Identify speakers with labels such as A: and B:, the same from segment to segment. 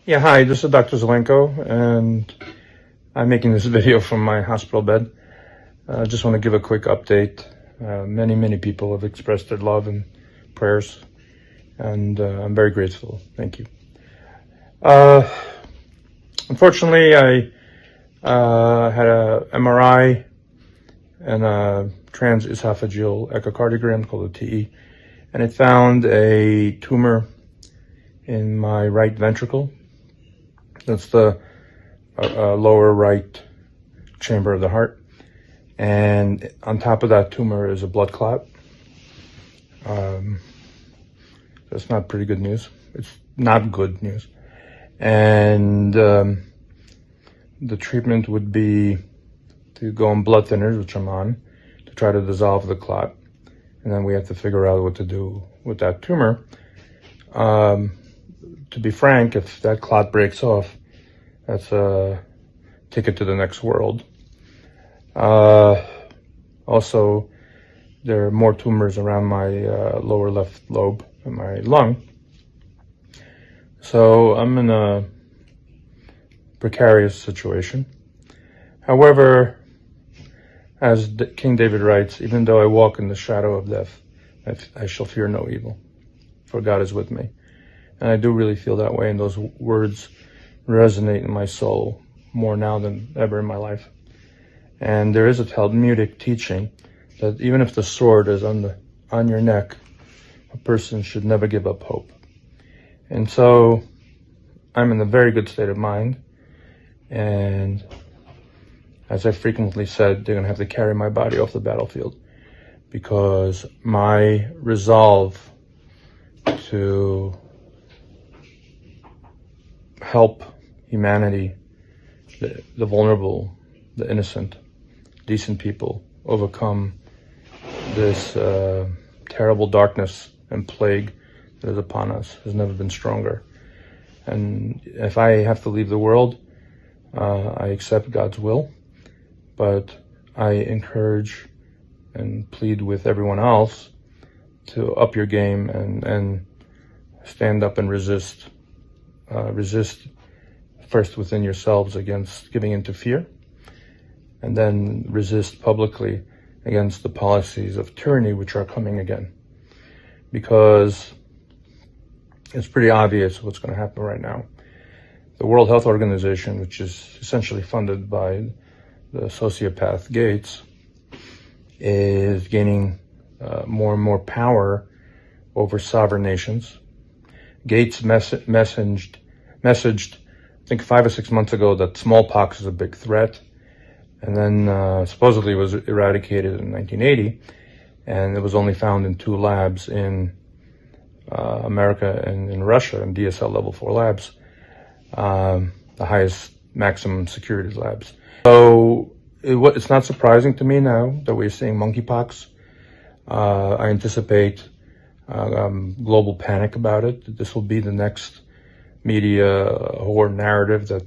A: Yeah, hi, this is Dr. Zelenko, and I'm making this video from my hospital bed. I just want to give a quick update. Many people have expressed their love and prayers, and I'm very grateful. Thank you. Unfortunately, I had a MRI and a transesophageal echocardiogram called a TE, and it found a tumor in my right ventricle. That's the lower right chamber of the heart. And on top of that tumor is a blood clot. That's not pretty good news. It's not good news. And the treatment would be to go on blood thinners, which I'm on, to try to dissolve the clot. And then we have to figure out what to do with that tumor. To be frank, if that clot breaks off, that's a ticket to the next world. Also, there are more tumors around my lower left lobe in my lung. So I'm in a precarious situation. However, as King David writes, even though I walk in the shadow of death, I shall fear no evil, for God is with me. And I do really feel that way, and those words resonate in my soul more now than ever in my life. And there is a Talmudic teaching that even if the sword is on your neck, a person should never give up hope. And so I'm in a very good state of mind, and as I frequently said, they're going to have to carry my body off the battlefield, because my resolve to help humanity, the vulnerable, the innocent, decent people, overcome this terrible darkness and plague that is upon us has never been stronger. And if I have to leave the world, I accept God's will, but I encourage and plead with everyone else to up your game and stand up and resist. Resist first within yourselves against giving into fear, and then resist publicly against the policies of tyranny which are coming again. Because it's pretty obvious what's going to happen right now. The World Health Organization, which is essentially funded by the sociopath Gates, is gaining more and more power over sovereign nations. Gates messaged, I think 5 or 6 months ago, that smallpox is a big threat, and then supposedly was eradicated in 1980, and it was only found in 2 labs in America and in Russia, in DSL level 4 labs, the highest maximum security labs. So it's not surprising to me now that we're seeing monkeypox. I anticipate global panic about it. This will be the next media or narrative that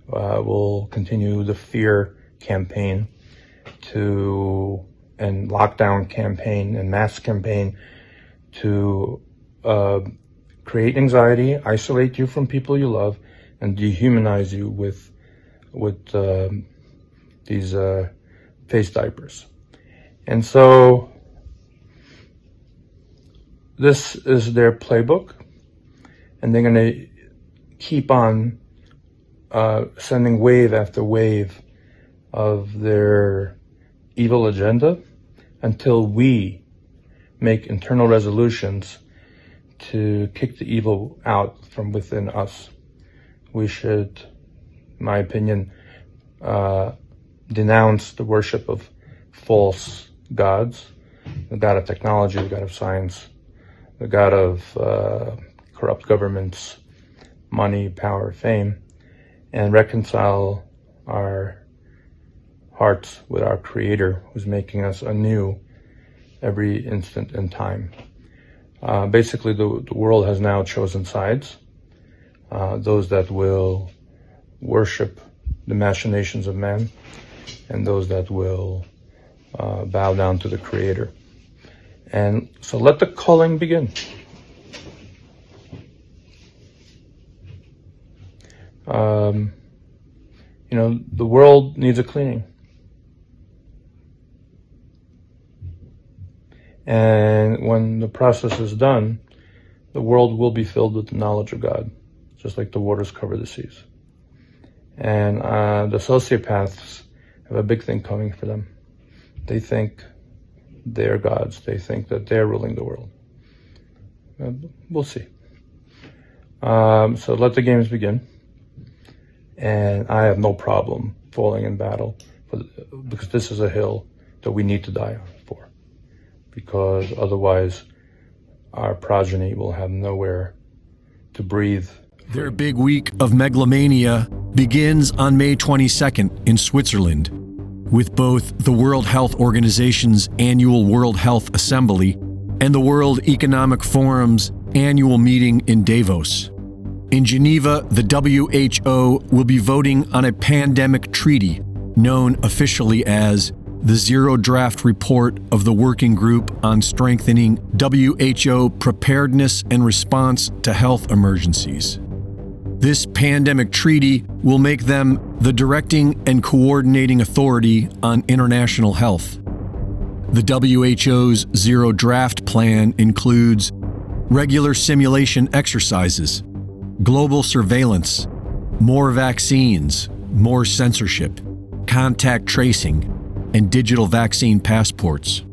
A: will continue the fear campaign and lockdown campaign and mask campaign to create anxiety, isolate you from people you love, and dehumanize you with these face diapers. And so this is their playbook, and they're going to keep on sending wave after wave of their evil agenda until we make internal resolutions to kick the evil out from within us. We should, in my opinion, denounce the worship of false gods, the god of technology, the god of science, the god of corrupt governments, money, power, fame, and reconcile our hearts with our Creator, who's making us anew every instant in time. Basically, the world has now chosen sides. Those that will worship the machinations of man, and those that will bow down to the Creator. And so let the culling begin. The world needs a cleaning. And when the process is done, the world will be filled with the knowledge of God, just like the waters cover the seas. And the sociopaths have a big thing coming for them. They think they're gods. They think that they're ruling the world. We'll see. So let the games begin. And I have no problem falling in battle because this is a hill that we need to die on for. Because otherwise our progeny will have nowhere to breathe.
B: Their big week of megalomania begins on May 22nd in Switzerland, with both the World Health Organization's annual World Health Assembly and the World Economic Forum's annual meeting in Davos. In Geneva, the WHO will be voting on a pandemic treaty known officially as the Zero Draft Report of the Working Group on Strengthening WHO Preparedness and Response to Health Emergencies. This pandemic treaty will make them the directing and coordinating authority on international health. The WHO's Zero Draft Plan includes regular simulation exercises, global surveillance, more vaccines, more censorship, contact tracing, and digital vaccine passports.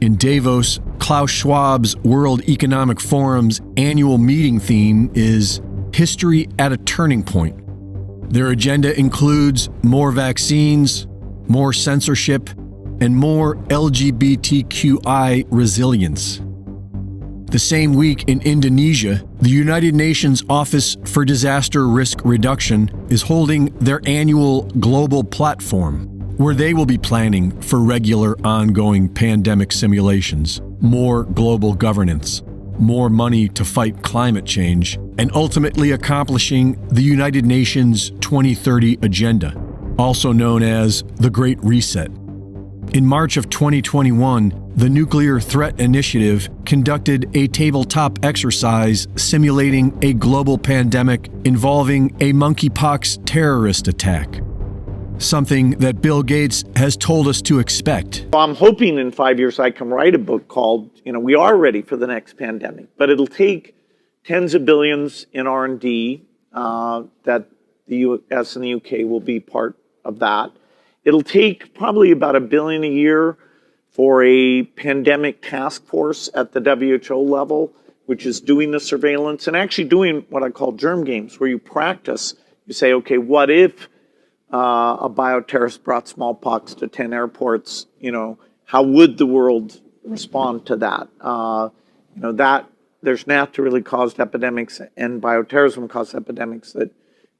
B: In Davos, Klaus Schwab's World Economic Forum's annual meeting theme is History at a Turning Point. Their agenda includes more vaccines, more censorship, and more LGBTQI resilience. The same week in Indonesia, the United Nations Office for Disaster Risk Reduction is holding their annual global platform, where they will be planning for regular ongoing pandemic simulations, more global governance, more money to fight climate change, and ultimately accomplishing the United Nations 2030 Agenda, also known as the Great Reset. In March of 2021, the Nuclear Threat Initiative conducted a tabletop exercise simulating a global pandemic involving a monkeypox terrorist attack, something that Bill Gates has told us to expect.
C: I'm hoping in 5 years I can write a book called, We Are Ready for the Next Pandemic, but it'll take tens of billions in R&D that the US and the UK will be part of that. It'll take probably about $1 billion a year for a pandemic task force at the WHO level, which is doing the surveillance and actually doing what I call germ games, where you practice. You say, okay, what if a bioterrorist brought smallpox to 10 airports? How would the world respond to that? There's naturally caused epidemics and bioterrorism caused epidemics that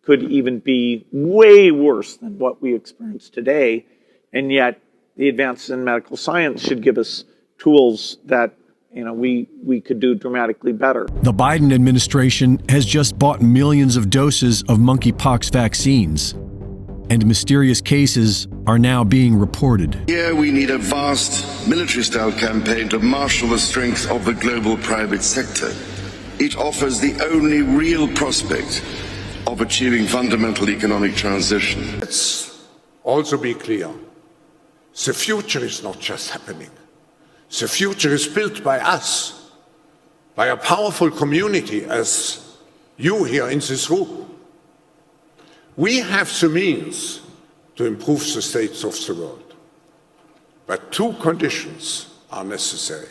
C: could even be way worse than what we experience today. And yet the advances in medical science should give us tools that we could do dramatically better.
B: The Biden administration has just bought millions of doses of monkeypox vaccines, and mysterious cases are now being reported.
D: Here we need a vast military-style campaign to marshal the strength of the global private sector. It offers the only real prospect of achieving fundamental economic transition.
E: Let's also be clear. The future is not just happening. The future is built by us, by a powerful community as you here in this room. We have the means to improve the states of the world. But two conditions are necessary.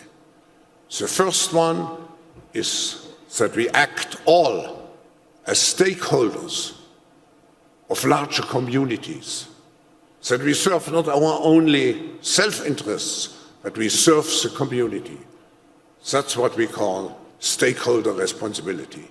E: The first one is that we act all as stakeholders of larger communities, that we serve not our only self-interests, but we serve the community. That's what we call stakeholder responsibility.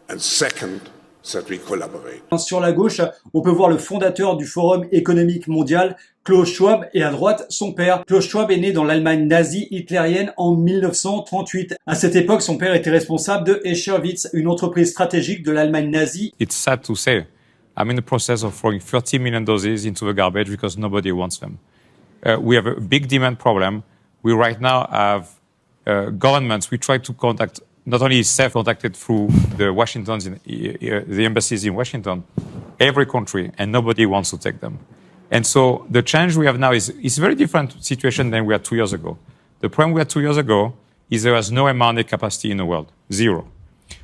E: And second, that we collaborate.
F: Sur la gauche, on peut voir le fondateur du Forum économique mondial, Klaus Schwab, et à droite, son père. Klaus Schwab est né dans l'Allemagne nazie hitlérienne en 1938. À cette époque, son père était responsable de Escherwitz, une entreprise stratégique de l'Allemagne nazie.
G: It's sad to say, I'm in the process of throwing 30 million doses into the garbage because nobody wants them. We have a big demand problem. We right now have governments. We try to contact not only is CEF contacted through the embassies in Washington, every country, and nobody wants to take them. And so the challenge we have now is a very different situation than we had 2 years ago. The problem we had 2 years ago is there was no mRNA capacity in the world, zero.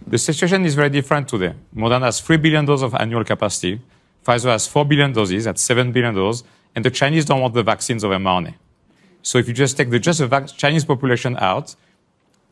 G: The situation is very different today. Moderna has 3 billion doses of annual capacity. Pfizer has 4 billion doses, that's 7 billion doses, and the Chinese don't want the vaccines of mRNA. So if you just take the Chinese population out,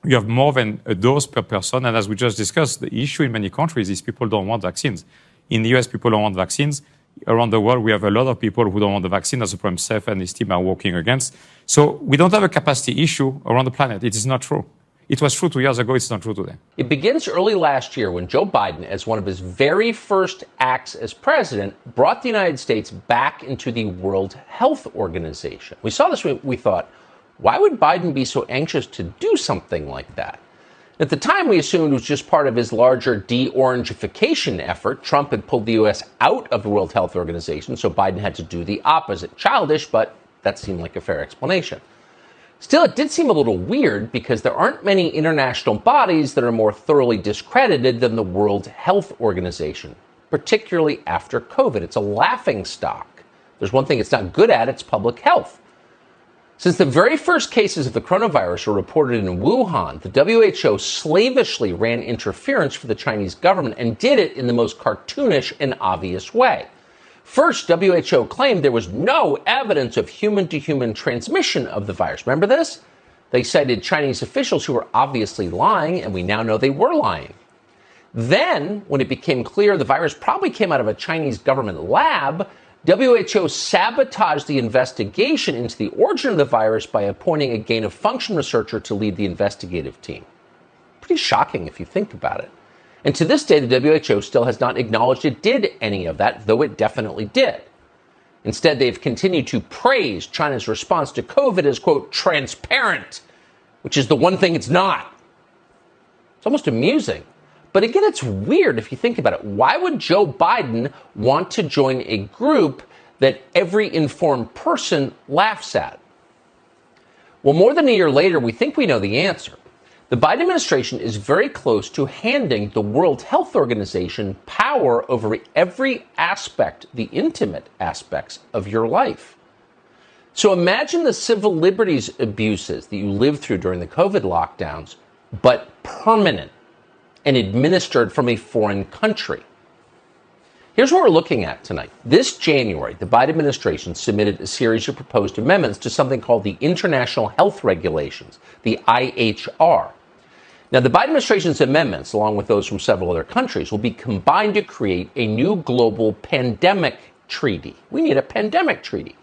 G: you have more than a dose per person. And as we just discussed, the issue in many countries is people don't want vaccines. In the US, people don't want vaccines. Around the world, we have a lot of people who don't want the vaccine. That's the problem Seth and his team are working against. So we don't have a capacity issue around the planet. It is not true. It was true 2 years ago. It's not true today.
H: It begins early last year when Joe Biden, as one of his very first acts as president, brought the United States back into the World Health Organization. We saw this, we thought, why would Biden be so anxious to do something like that? At the time, we assumed it was just part of his larger de-orangification effort. Trump had pulled the U.S. out of the World Health Organization, so Biden had to do the opposite. Childish, but that seemed like a fair explanation. Still, it did seem a little weird because there aren't many international bodies that are more thoroughly discredited than the World Health Organization, particularly after COVID. It's a laughingstock. There's one thing it's not good at, it's public health. Since the very first cases of the coronavirus were reported in Wuhan, the WHO slavishly ran interference for the Chinese government and did it in the most cartoonish and obvious way. First, WHO claimed there was no evidence of human-to-human transmission of the virus. Remember this? They cited Chinese officials who were obviously lying, and we now know they were lying. Then, when it became clear the virus probably came out of a Chinese government lab, WHO sabotaged the investigation into the origin of the virus by appointing a gain-of-function researcher to lead the investigative team. Pretty shocking if you think about it. And to this day, the WHO still has not acknowledged it did any of that, though it definitely did. Instead, they've continued to praise China's response to COVID as, quote, transparent, which is the one thing it's not. It's almost amusing. But again, it's weird if you think about it. Why would Joe Biden want to join a group that every informed person laughs at? Well, more than a year later, we think we know the answer. The Biden administration is very close to handing the World Health Organization power over every aspect, the intimate aspects of your life. So imagine the civil liberties abuses that you lived through during the COVID lockdowns, but permanent and administered from a foreign country. Here's what we're looking at tonight. This January, the Biden administration submitted a series of proposed amendments to something called the International Health Regulations, the IHR. Now, the Biden administration's amendments, along with those from several other countries, will be combined to create a new global pandemic treaty. We need a pandemic treaty.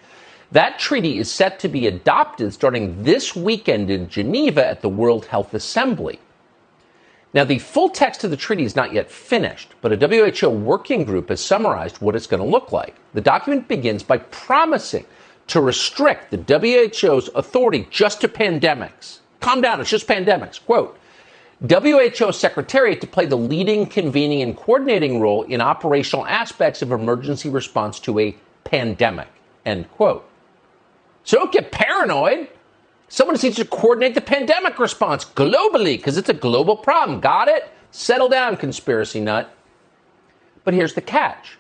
H: That treaty is set to be adopted starting this weekend in Geneva at the World Health Assembly. Now, the full text of the treaty is not yet finished, but a WHO working group has summarized what it's going to look like. The document begins by promising to restrict the WHO's authority just to pandemics. Calm down, it's just pandemics. Quote, WHO Secretariat to play the leading, convening, and coordinating role in operational aspects of emergency response to a pandemic. End quote. So don't get paranoid. Someone needs to coordinate the pandemic response globally because it's a global problem. Got it? Settle down, conspiracy nut. But here's the catch.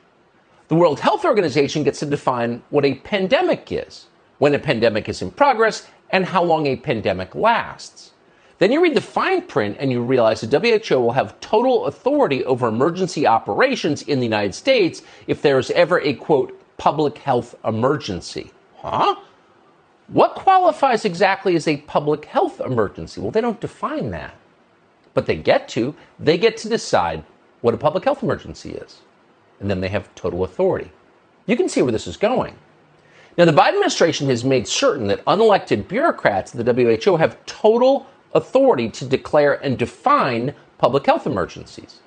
H: The World Health Organization gets to define what a pandemic is, when a pandemic is in progress, and how long a pandemic lasts. Then you read the fine print and you realize the WHO will have total authority over emergency operations in the United States if there is ever a, quote, public health emergency. Huh? What qualifies exactly as a public health emergency? Well, they don't define that. But they get to decide what a public health emergency is. And then they have total authority. You can see where this is going. Now, the Biden administration has made certain that unelected bureaucrats at the WHO have total authority to declare and define public health emergencies.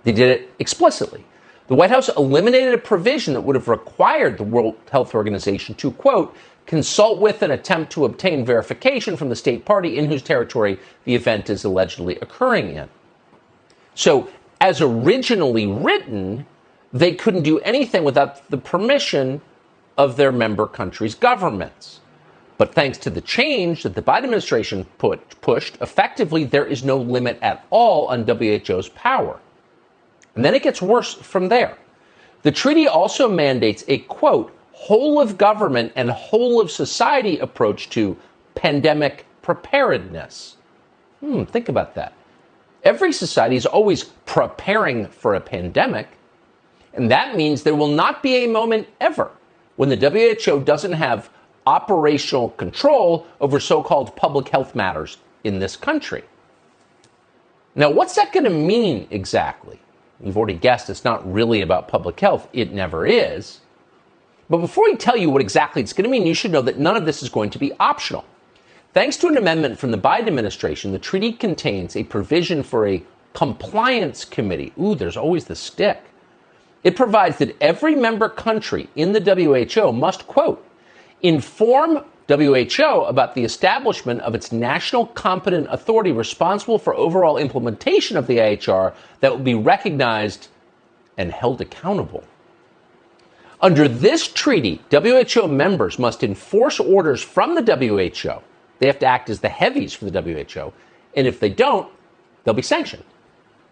H: They did it explicitly. The White House eliminated a provision that would have required the World Health Organization to, quote, consult with and attempt to obtain verification from the state party in whose territory the event is allegedly occurring in. So, as originally written, they couldn't do anything without the permission of their member countries' governments. But thanks to the change that the Biden administration pushed, effectively, there is no limit at all on WHO's power. And then it gets worse from there. The treaty also mandates a, quote, whole of government and whole of society approach to pandemic preparedness. Think about that. Every society is always preparing for a pandemic, and that means there will not be a moment ever when the WHO doesn't have operational control over so-called public health matters in this country. Now, what's that going to mean exactly? You've already guessed it's not really about public health. It never is. But before we tell you what exactly it's going to mean, you should know that none of this is going to be optional. Thanks to an amendment from the Biden administration, the treaty contains a provision for a compliance committee. Ooh, there's always the stick. It provides that every member country in the WHO must, quote, inform WHO about the establishment of its national competent authority responsible for overall implementation of the IHR that will be recognized and held accountable. Under this treaty, WHO members must enforce orders from the WHO. They have to act as the heavies for the WHO, and if they don't, they'll be sanctioned.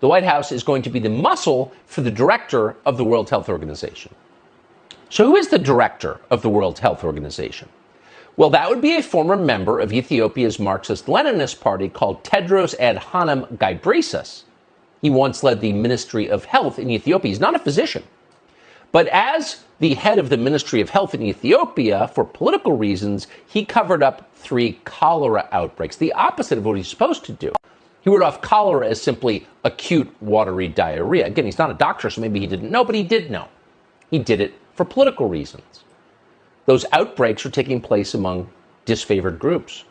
H: The White House is going to be the muscle for the director of the World Health Organization. So who is the director of the World Health Organization? Well, that would be a former member of Ethiopia's Marxist-Leninist party called Tedros Adhanom Ghebreyesus. He once led the Ministry of Health in Ethiopia. He's not a physician. But as the head of the Ministry of Health in Ethiopia, for political reasons, he covered up 3 cholera outbreaks, the opposite of what he's supposed to do. He wrote off cholera as simply acute watery diarrhea. Again, he's not a doctor, so maybe he didn't know, but he did know. He did it for political reasons. Those outbreaks were taking place among disfavored groups.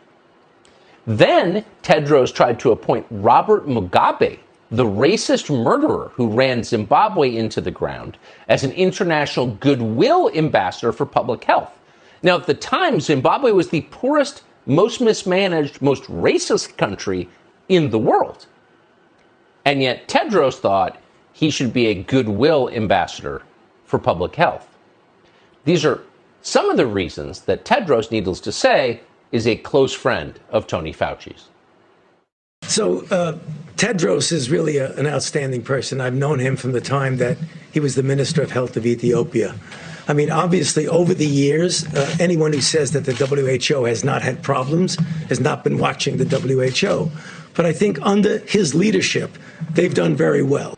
H: Then Tedros tried to appoint Robert Mugabe, the racist murderer who ran Zimbabwe into the ground, as an international goodwill ambassador for public health. Now, at the time, Zimbabwe was the poorest, most mismanaged, most racist country in the world. And yet Tedros thought he should be a goodwill ambassador for public health. These are some of the reasons that Tedros, needless to say, is a close friend of Tony Fauci's.
I: So Tedros is really an outstanding person. I've known him from the time that he was the Minister of Health of Ethiopia. I mean, obviously, over the years, anyone who says that the WHO has not had problems has not been watching the WHO. But I think under his leadership, they've done very well.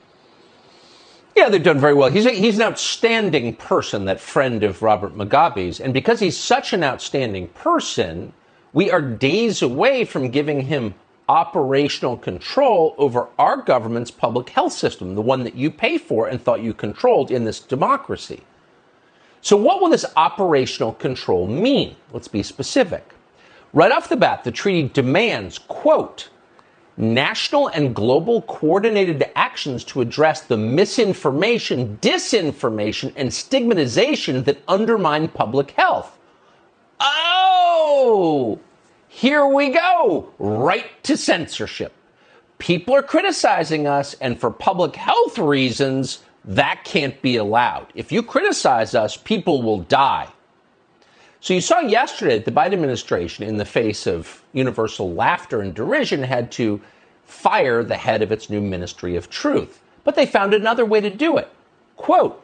H: Yeah, they've done very well. He's an outstanding person, that friend of Robert Mugabe's. And because he's such an outstanding person, we are days away from giving him operational control over our government's public health system, the one that you pay for and thought you controlled in this democracy. So what will this operational control mean? Let's be specific. Right off the bat, the treaty demands, quote, national and global coordinated actions to address the misinformation, disinformation, and stigmatization that undermine public health. Oh, here we go. Right to censorship. People are criticizing us, and for public health reasons, that can't be allowed. If you criticize us, people will die. So you saw yesterday that the Biden administration, in the face of universal laughter and derision, had to fire the head of its new Ministry of Truth. But they found another way to do it. Quote,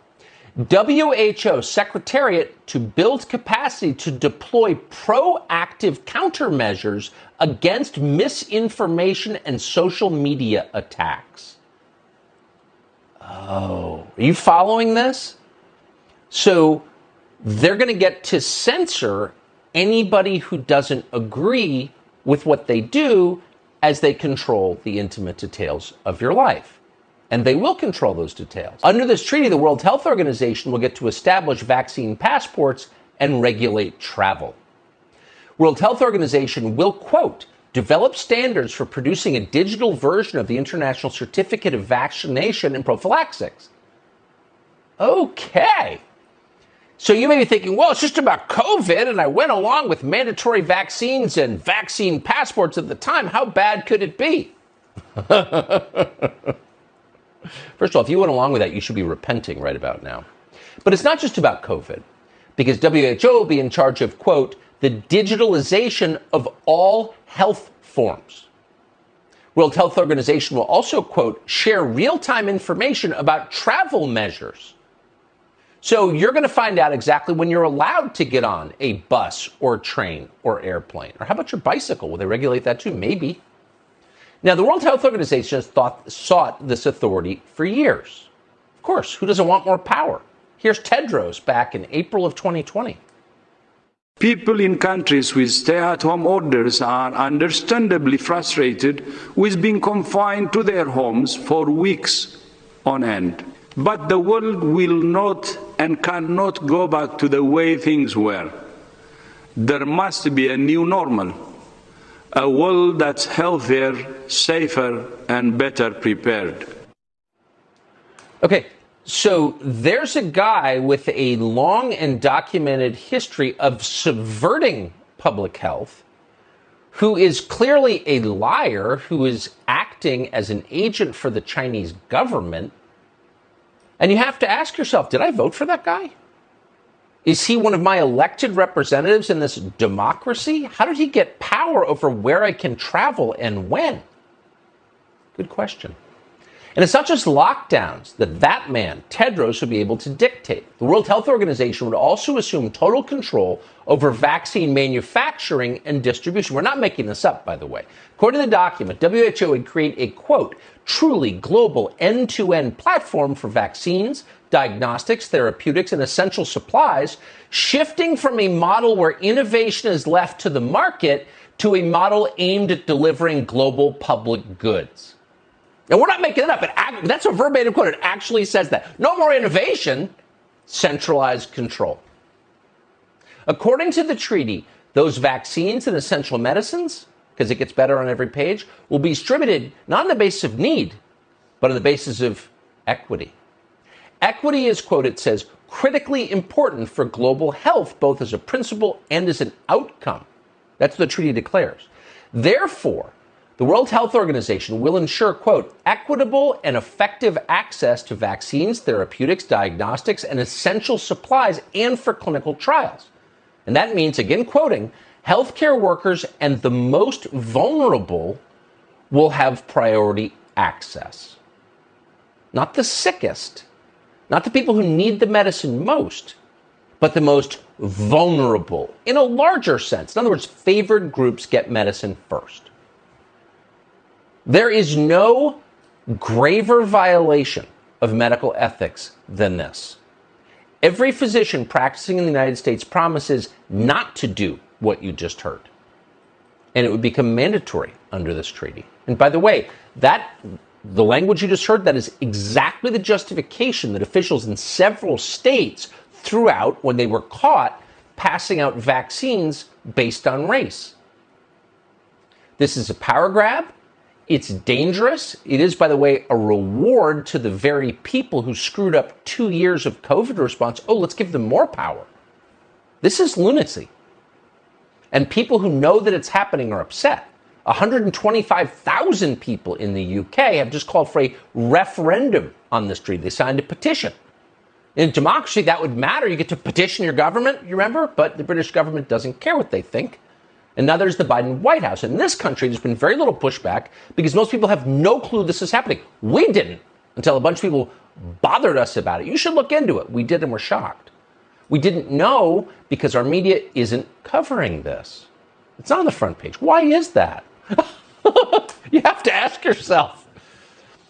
H: WHO Secretariat to build capacity to deploy proactive countermeasures against misinformation and social media attacks. Oh, are you following this? So they're going to get to censor anybody who doesn't agree with what they do as they control the intimate details of your life. And they will control those details. Under this treaty, the World Health Organization will get to establish vaccine passports and regulate travel. World Health Organization will, quote, develop standards for producing a digital version of the International Certificate of Vaccination and Prophylaxis. Okay. So you may be thinking, well, it's just about COVID, and I went along with mandatory vaccines and vaccine passports at the time. How bad could it be? First of all, if you went along with that, you should be repenting right about now. But it's not just about COVID, because WHO will be in charge of, quote, the digitalization of all health forms. World Health Organization will also, quote, share real-time information about travel measures. So you're going to find out exactly when you're allowed to get on a bus or train or airplane. Or how about your bicycle? Will they regulate that too? Maybe. Now, the World Health Organization has sought this authority for years. Of course, who doesn't want more power? Here's Tedros back in April of 2020.
J: People in countries with stay-at-home orders are understandably frustrated with being confined to their homes for weeks on end. But the world will not and cannot go back to the way things were. There must be a new normal, a world that's healthier, safer, and better prepared.
H: Okay, so there's a guy with a long and documented history of subverting public health, who is clearly a liar, who is acting as an agent for the Chinese government. And you have to ask yourself, did I vote for that guy? Is he one of my elected representatives in this democracy? How did he get power over where I can travel and when? Good question. And it's not just lockdowns that man, Tedros, would be able to dictate. The World Health Organization would also assume total control over vaccine manufacturing and distribution. We're not making this up, by the way. According to the document, WHO would create a, quote, truly global end-to-end platform for vaccines, diagnostics, therapeutics, and essential supplies, shifting from a model where innovation is left to the market to a model aimed at delivering global public goods. And we're not making it up. That's a verbatim quote. It actually says that. No more innovation, centralized control. According to the treaty, those vaccines and essential medicines, because it gets better on every page, will be distributed not on the basis of need, but on the basis of equity. Equity is, quote, it says, critically important for global health, both as a principle and as an outcome. That's what the treaty declares. Therefore, the World Health Organization will ensure, quote, equitable and effective access to vaccines, therapeutics, diagnostics, and essential supplies, and for clinical trials. And that means, again quoting, healthcare workers and the most vulnerable will have priority access. Not the sickest, not the people who need the medicine most, but the most vulnerable in a larger sense. In other words, favored groups get medicine first. There is no graver violation of medical ethics than this. Every physician practicing in the United States promises not to do what you just heard. And it would become mandatory under this treaty. And by the way, the language you just heard, that is exactly the justification that officials in several states threw out when they were caught passing out vaccines based on race. This is a power grab. It's dangerous. It is, by the way, a reward to the very people who screwed up 2 years of COVID response. Oh, let's give them more power. This is lunacy. And people who know that it's happening are upset. 125,000 people in the UK have just called for a referendum on this treaty. They signed a petition. In democracy, that would matter. You get to petition your government, you remember? But the British government doesn't care what they think. And now there's the Biden White House. In this country, there's been very little pushback because most people have no clue this is happening. We didn't until a bunch of people bothered us about it. You should look into it. We did, and we're shocked. We didn't know because our media isn't covering this. It's not on the front page. Why is that? You have to ask yourself.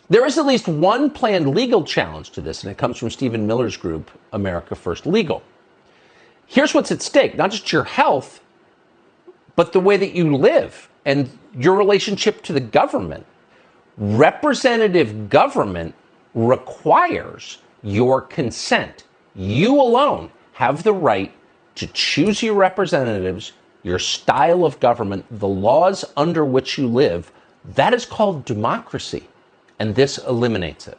H: There is at least one planned legal challenge to this, and it comes from Stephen Miller's group, America First Legal. Here's what's at stake, not just your health, but the way that you live and your relationship to the government. Representative government requires your consent. You alone have the right to choose your representatives, your style of government, the laws under which you live. That is called democracy, and this eliminates it.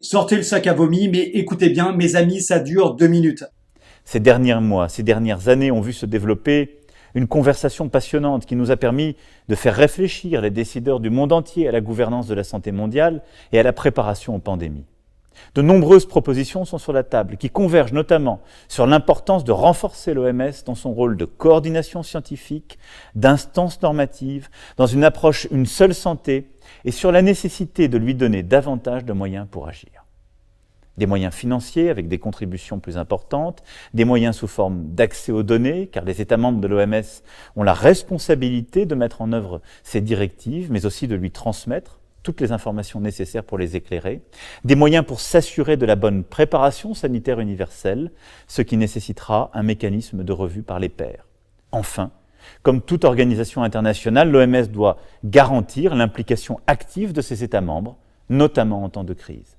F: Sortez le sac à vomi, mais écoutez bien, mes amis, ça dure 2 minutes.
K: Ces derniers mois, ces dernières années ont vu se développer une conversation passionnante qui nous a permis de faire réfléchir les décideurs du monde entier à la gouvernance de la santé mondiale et à la préparation aux pandémies. De nombreuses propositions sont sur la table qui convergent notamment sur l'importance de renforcer l'OMS dans son rôle de coordination scientifique, d'instance normative, dans une approche une seule santé et sur la nécessité de lui donner davantage de moyens pour agir. Des moyens financiers avec des contributions plus importantes, des moyens sous forme d'accès aux données, car les États membres de l'OMS ont la responsabilité de mettre en œuvre ces directives, mais aussi de lui transmettre toutes les informations nécessaires pour les éclairer, des moyens pour s'assurer de la bonne préparation sanitaire universelle, ce qui nécessitera un mécanisme de revue par les pairs. Enfin, comme toute organisation internationale, l'OMS doit garantir l'implication active de ses États membres, notamment en temps de crise.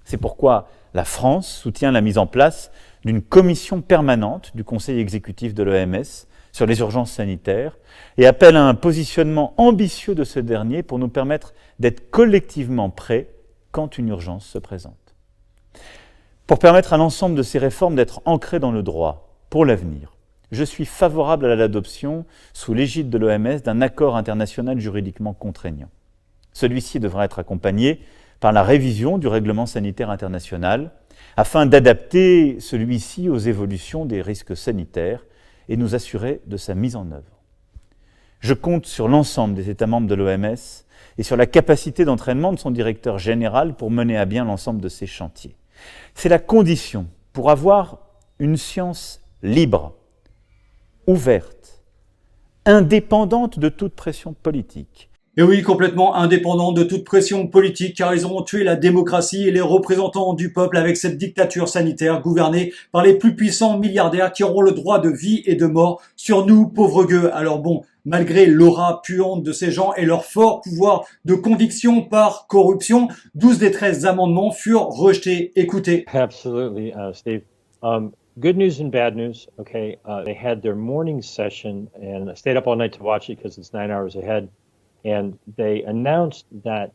K: C'est pourquoi la France soutient la mise en place d'une commission permanente du Conseil exécutif de l'OMS sur les urgences sanitaires et appelle à un positionnement ambitieux de ce dernier pour nous permettre d'être collectivement prêts quand une urgence se présente. Pour permettre à l'ensemble de ces réformes d'être ancrées dans le droit pour l'avenir, je suis favorable à l'adoption, sous l'égide de l'OMS, d'un accord international juridiquement contraignant. Celui-ci devra être accompagné par la révision du règlement sanitaire international afin d'adapter celui-ci aux évolutions des risques sanitaires et nous assurer de sa mise en œuvre. Je compte sur l'ensemble des États membres de l'OMS et sur la capacité d'entraînement de son directeur général pour mener à bien l'ensemble de ces chantiers. C'est la condition pour avoir une science libre, ouverte, indépendante de toute pression politique.
F: Et oui, complètement indépendant de toute pression politique, car ils auront tué la démocratie et les représentants du peuple avec cette dictature sanitaire gouvernée par les plus puissants milliardaires qui auront le droit de vie et de mort sur nous, pauvres gueux. Alors bon, malgré l'aura puante de ces gens et leur fort pouvoir de conviction par corruption, 12 des 13 amendements furent rejetés. Écoutez.
L: Absolutely, Steve. Good news and bad news. Okay, they had their morning session and I stayed up all night to watch it because it's 9 hours ahead. And they announced that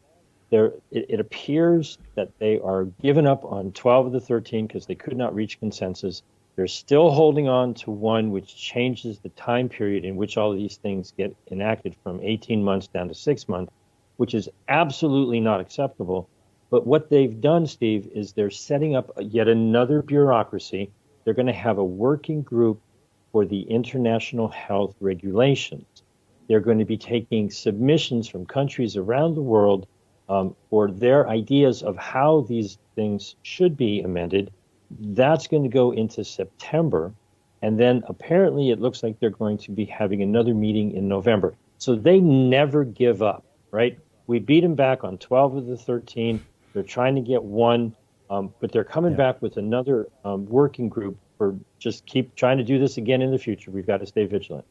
L: it appears that they are giving up on 12 of the 13 because they could not reach consensus. They're still holding on to one which changes the time period in which all of these things get enacted from 18 months down to 6 months, which is absolutely not acceptable. But what they've done, Steve, is they're setting up yet another bureaucracy. They're going to have a working group for the international health regulations. They're going to be taking submissions from countries around the world for their ideas of how these things should be amended. That's going to go into September. And then apparently it looks like they're going to be having another meeting in November. So they never give up, right? We beat them back on 12 of the 13. They're trying to get one, but they're coming back with another working group for just keep trying to do this again in the future. We've got to stay vigilant.